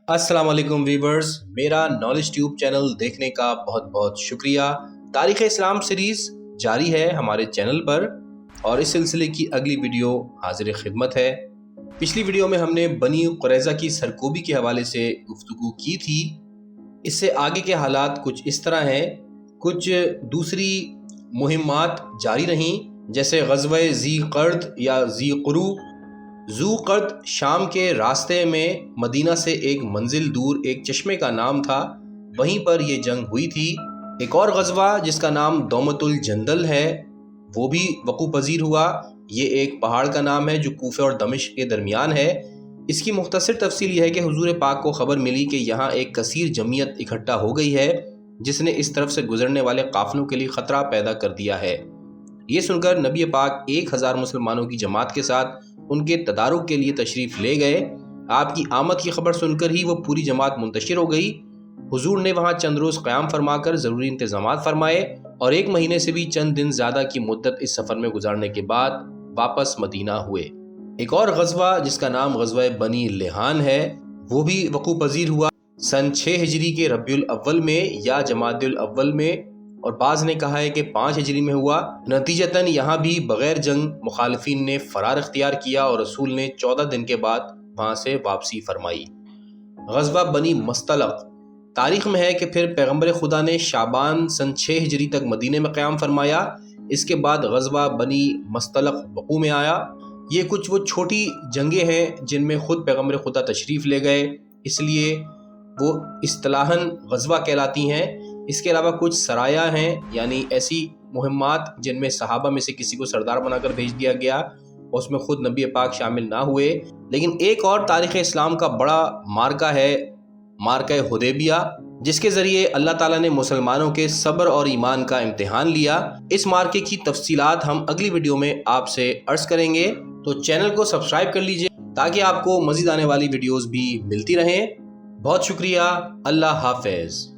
अस्सलाम वालेकुम वीवर्स, मेरा नॉलेज ट्यूब चैनल देखने का बहुत बहुत शुक्रिया। तारीख़ इस्लाम सीरीज़ जारी है हमारे चैनल पर और इस सिलसिले की अगली वीडियो हाजिर खिदमत है। पिछली वीडियो में हमने बनी कुरैज़ा की सरकोबी के हवाले से गुफ्तगू की थी। इससे आगे के हालात कुछ इस तरह हैं। कुछ दूसरी मुहिम्मात जारी रहीं, जैसे ग़ज़वा-ए ज़ी क़र्द या ज़ी क़ुरू। ज़ू क़र्द शाम के रास्ते में मदीना से एक मंजिल दूर एक चश्मे का नाम था, वहीं पर यह जंग हुई थी। एक और ग़ज़वा जिसका नाम दौमतुल जंदल है वो भी वक़ू पज़ीर हुआ। ये एक पहाड़ का नाम है जो कूफे और दमिश्क के दरमियान है। इसकी मुख्तसर तफसील यह है कि हुज़ूर पाक को ख़बर मिली कि यहाँ एक कसीर जमीयत इकट्ठा हो गई है जिसने इस तरफ से गुजरने वाले काफ़िलों के लिए ख़तरा पैदा कर दिया है। ये सुनकर नबी पाक 1000 मुसलमानों की जमात के साथ उनके तदारुक के लिए तशरीफ़ ले गए। आपकी आमद की खबर सुनकर ही वो पूरी जमात मुंतशिर हो गई। हुजूर ने वहाँ चंद रोज़ क़याम फरमाकर ज़रूरी इंतज़ामात फरमाए और 1 महीने से भी चंद दिन ज़्यादा की मुद्दत इस सफ़र में गुजारने के बाद वापस मदीना हुए। एक और ग़ज़वा जिसका नाम ग़ज़वा बनी लिहान है वो भी वक़ू पज़ीर हुआ सन 6 हिजरी के रबीउल अव्वल में या जमादुल अव्वल में, और बाज़ ने कहा है कि 5 हिजरी में हुआ। नतीजतन यहाँ भी बग़ैर जंग मुखालिफिन ने फ़रार इख्तियार किया और रसूल ने 14 दिन के बाद वहाँ से वापसी फरमाई। ग़ज़वा बनी मस्तलक़, तारीख़ में है कि फिर पैगम्बर खुदा ने शाबान सन 6 हिजरी तक मदीने में क़याम फरमाया। इसके बाद ग़ज़वा बनी मस्तलक़ वक़ू में आया। ये कुछ वो छोटी जंगें हैं जिनमें ख़ुद पैगम्बर खुदा तशरीफ़ ले गए, इसलिए वो इस्तिलाहन ग़ज़वा कहलाती हैं। इसके अलावा कुछ सराया हैं, यानी ऐसी मुहिम्मात जिनमें सहाबा में से किसी को सरदार बनाकर भेज दिया गया और उसमें ख़ुद नबी पाक शामिल ना हुए। लेकिन एक और तारीख़ इस्लाम का बड़ा मार्का है, मार्का हुदैबिया, जिसके ज़रिए अल्लाह ताला ने मुसलमानों के सब्र और ईमान का इम्तिहान लिया। इस मार्के की तफसीलात हम अगली वीडियो में आपसे अर्ज़ करेंगे, तो चैनल को सब्सक्राइब कर लीजिए ताकि आपको मज़ीद आने वाली वीडियोज़ भी मिलती रहें। बहुत शुक्रिया। अल्लाह हाफ़िज़।